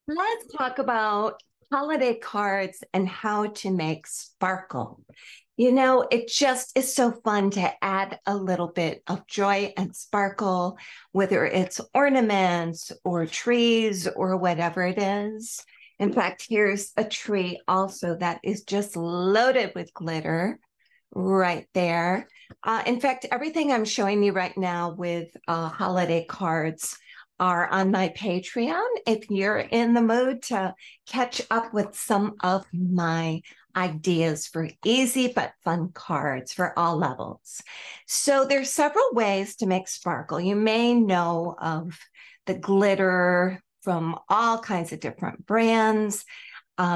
Let's talk about holiday cards and how to make sparkle. It just is so fun to add a little bit of joy and sparkle, whether it's ornaments or trees or whatever it is. In fact, here's a tree also that is just loaded with glitter right there. In fact, everything I'm showing you right now with holiday cards are on my Patreon. If you're in the mood to catch up with some of my ideas for easy but fun cards for all levels. So there's several ways to make sparkle. You may know of the glitter from all kinds of different brands.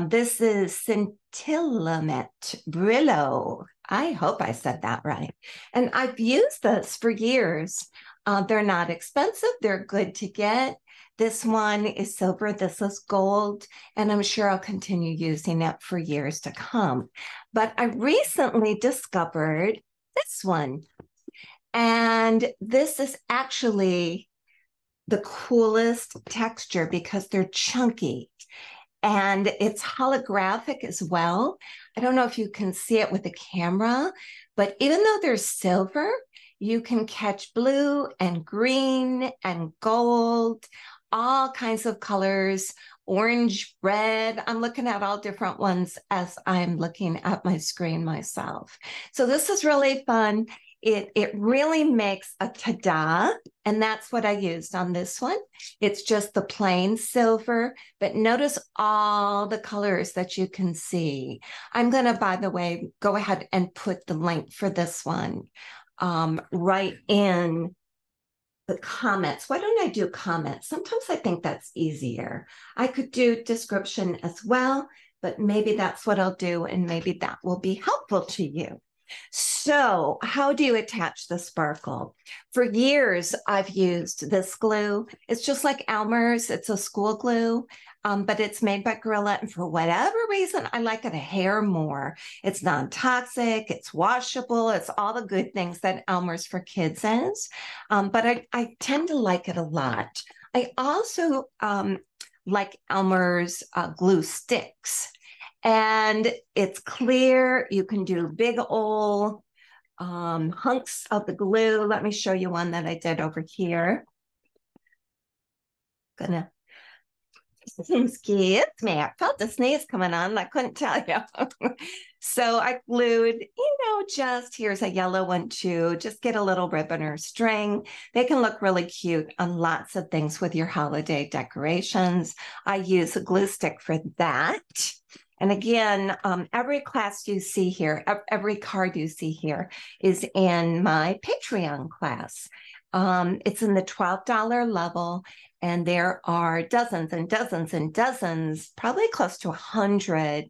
This is Scintillamet Brillo. I hope I said that right. And I've used this for years. They're not expensive, they're good to get. This one is silver, this is gold, and I'm sure I'll continue using it for years to come. But I recently discovered this one, and this is actually the coolest texture because they're chunky and it's holographic as well. I don't know if you can see it with the camera, but even though they're silver, you can catch blue and green and gold, all kinds of colors, orange, red. I'm looking at all different ones as I'm looking at my screen myself. So this is really fun. It really makes a ta-da, and that's what I used on this one. It's just the plain silver, but notice all the colors that you can see. I'm going to, by the way, go ahead and put the link for this one right in the comments. Why don't I do comments? Sometimes I think that's easier. I could do description as well, but maybe that's what I'll do, and maybe that will be helpful to you. So, how do you attach the sparkle? For years, I've used this glue. It's just like Elmer's, it's a school glue, but it's made by Gorilla. And for whatever reason, I like it a hair more. It's non toxic, it's washable, it's all the good things that Elmer's for kids is. But I tend to like it a lot. I also like Elmer's glue sticks, and it's clear. You can do big old hunks of the glue. Let me show you one that I did over here. Gonna excuse me. I felt the sneeze coming on. I couldn't tell you. So I glued, just here's a yellow one too. Just get a little ribbon or string. They can look really cute on lots of things with your holiday decorations. I use a glue stick for that. And again, every class you see here, every card you see here is in my Patreon class. It's in the $12 level, and there are dozens and dozens and dozens, probably close to 100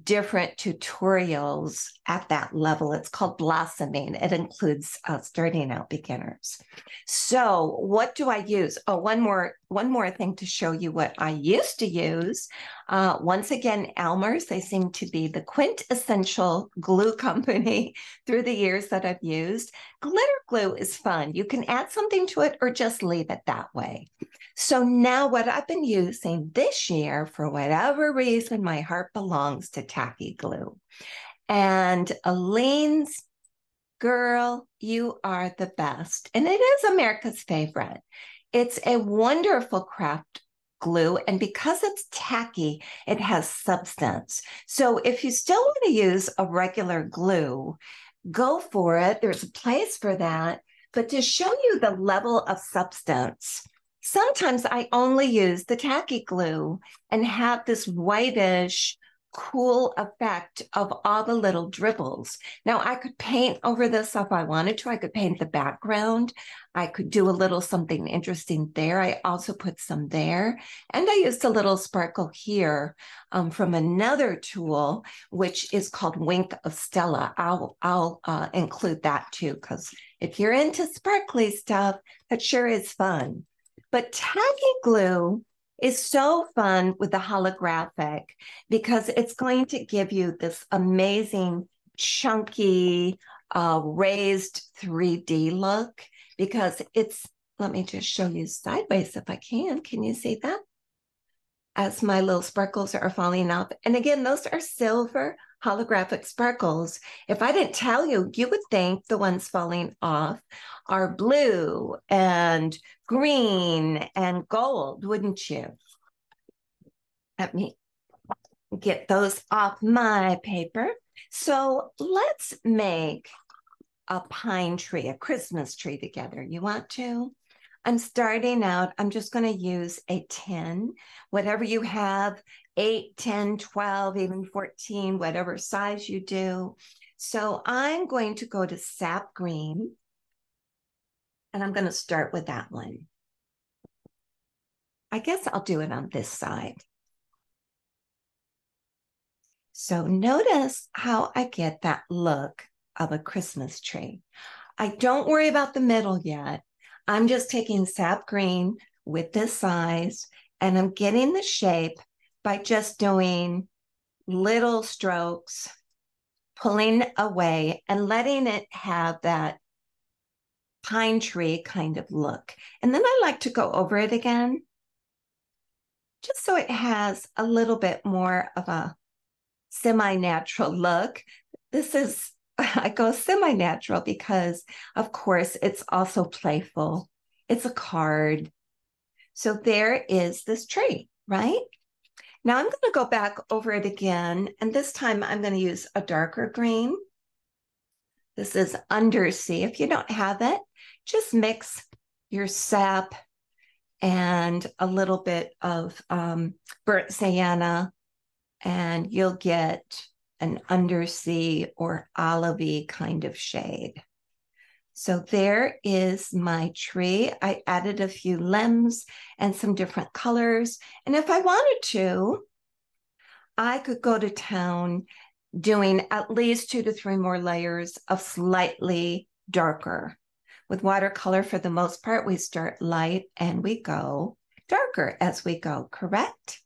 different tutorials at that level. It's called Blossoming. It includes starting out beginners. So what do I use? Oh, one more thing to show you what I used to use. Once again, Elmer's, they seem to be the quintessential glue company through the years that I've used. Glitter glue is fun. You can add something to it or just leave it that way. So now what I've been using this year, for whatever reason, my heart belongs to tacky glue. And Aleene's, girl, you are the best. And it is America's favorite. It's a wonderful craft glue, and because it's tacky, it has substance. So if you still want to use a regular glue, go for it. There's a place for that. But to show you the level of substance, sometimes I only use the tacky glue and have this whitish, cool effect of all the little dribbles. Now, I could paint over this if I wanted to. I could paint the background. I could do a little something interesting there. I also put some there. And I used a little sparkle here from another tool, which is called Wink of Stella. I'll include that too, because if you're into sparkly stuff, that sure is fun. But tacky glue is so fun with the holographic because it's going to give you this amazing, chunky, raised 3D look because let me just show you sideways if I can. Can you see that? as my little sparkles are falling off. And again, those are silver holographic sparkles. If I didn't tell you, you would think the ones falling off are blue and green and gold, wouldn't you? Let me get those off my paper. So let's make a pine tree, a Christmas tree together. You want to? I'm starting out, I'm just going to use a 10, whatever you have, 8, 10, 12, even 14, whatever size you do. So I'm going to go to sap green, and I'm going to start with that one. I guess I'll do it on this side. So notice how I get that look of a Christmas tree. I don't worry about the middle yet. I'm just taking sap green with this size, and I'm getting the shape by just doing little strokes, pulling away and letting it have that pine tree kind of look. And then I like to go over it again, just so it has a little bit more of a semi-natural look. This is, I go semi-natural because, of course, it's also playful. It's a card. So there is this tree, right? Now I'm going to go back over it again, and this time I'm going to use a darker green. This is undersea. If you don't have it, just mix your sap and a little bit of burnt sienna, and you'll get an undersea or olivey kind of shade. So there is my tree. I added a few limbs and some different colors. And if I wanted to, I could go to town doing at least 2 to 3 more layers of slightly darker. With watercolor, for the most part, we start light and we go darker as we go, correct?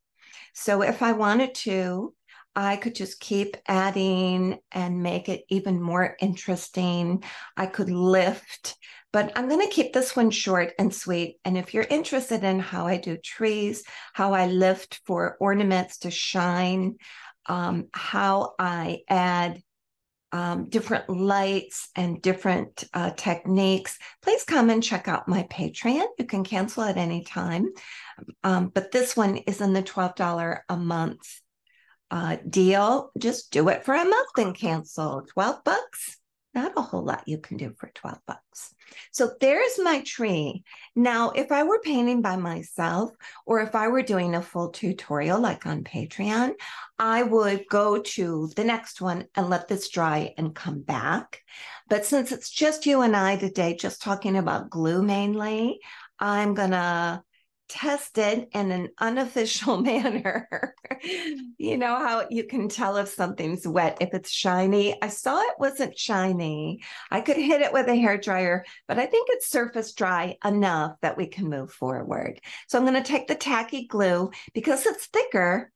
So if I wanted to, I could just keep adding and make it even more interesting. I could lift, but I'm going to keep this one short and sweet. And if you're interested in how I do trees, how I lift for ornaments to shine, how I add different lights and different techniques, please come and check out my Patreon. You can cancel at any time. But this one is in the $12 a month deal. Just do it for a month and cancel. 12 bucks. Not a whole lot you can do for 12 bucks. So there's my tree. Now, if I were painting by myself, or if I were doing a full tutorial like on Patreon, I would go to the next one and let this dry and come back. But since it's just you and I today, just talking about glue mainly, I'm going to test it in an unofficial manner. You know how you can tell if something's wet, if it's shiny. I saw it wasn't shiny. I could hit it with a hair dryer, but I think it's surface dry enough that we can move forward. So I'm going to take the tacky glue. Because it's thicker,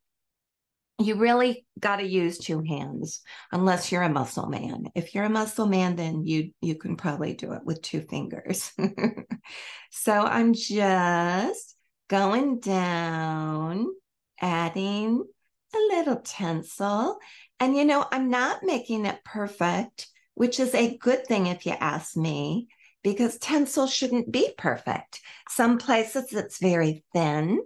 you really got to use 2 hands, unless you're a muscle man. If you're a muscle man, then you can probably do it with 2 fingers. So I'm just going down, adding a little tinsel. And you know, I'm not making it perfect, which is a good thing if you ask me, because tinsel shouldn't be perfect. Some places it's very thin.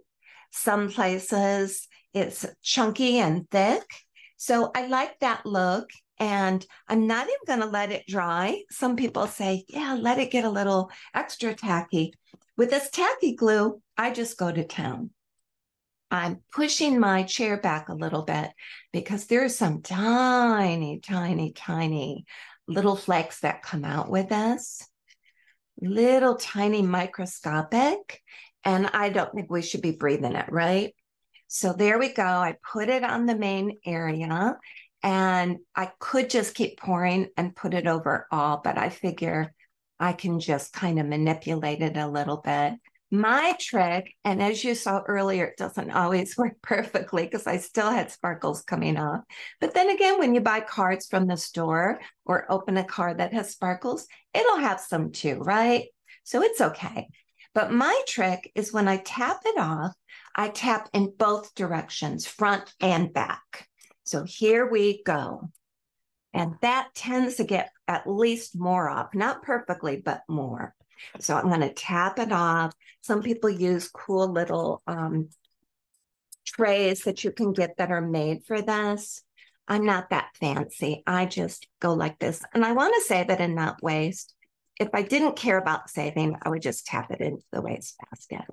Some places it's chunky and thick. So I like that look. And I'm not even going to let it dry. Some people say, yeah, let it get a little extra tacky. With this tacky glue, I just go to town. I'm pushing my chair back a little bit because there's some tiny, tiny, tiny little flakes that come out with this. Little tiny microscopic. And I don't think we should be breathing it, right? So there we go. I put it on the main area, and I could just keep pouring and put it over all, but I figure I can just kind of manipulate it a little bit. My trick, and as you saw earlier, it doesn't always work perfectly because I still had sparkles coming off. But then again, when you buy cards from the store or open a card that has sparkles, it'll have some too, right? So it's okay. But my trick is when I tap it off, I tap in both directions, front and back. So here we go. And that tends to get at least more off, not perfectly, but more. So I'm going to tap it off. Some people use cool little trays that you can get that are made for this. I'm not that fancy. I just go like this. And I want to say that in not waste. If I didn't care about saving, I would just tap it into the wastebasket.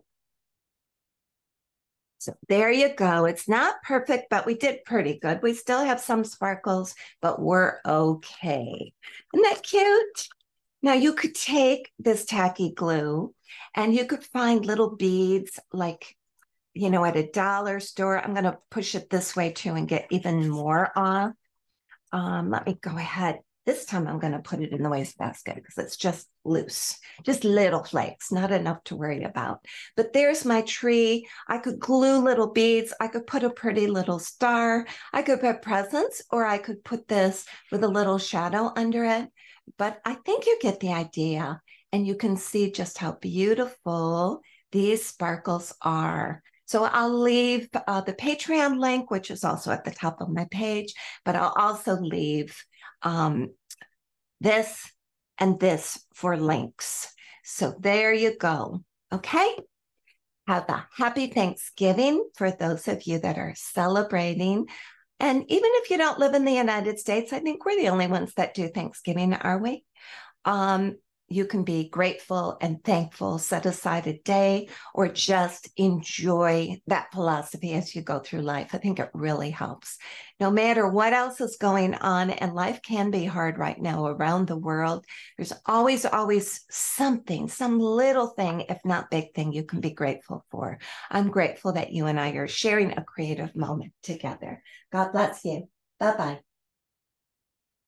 So there you go. It's not perfect, but we did pretty good. We still have some sparkles, but we're okay. Isn't that cute? Now you could take this tacky glue and you could find little beads like, you know, at a dollar store. I'm going to push it this way too and get even more off. Let me go ahead. This time I'm going to put it in the wastebasket because it's just loose, just little flakes, not enough to worry about. But there's my tree. I could glue little beads. I could put a pretty little star. I could put presents, or I could put this with a little shadow under it. But I think you get the idea, and you can see just how beautiful these sparkles are. So I'll leave the Patreon link, which is also at the top of my page, but I'll also leave this and this for links. So there you go. Okay. Have a happy Thanksgiving for those of you that are celebrating. And even if you don't live in the United States, I think we're the only ones that do Thanksgiving, are we? You can be grateful and thankful, set aside a day, or just enjoy that philosophy as you go through life. I think it really helps. No matter what else is going on, and life can be hard right now around the world, there's always something, some little thing, if not big thing, you can be grateful for. I'm grateful that you and I are sharing a creative moment together. God bless you. Bye-bye.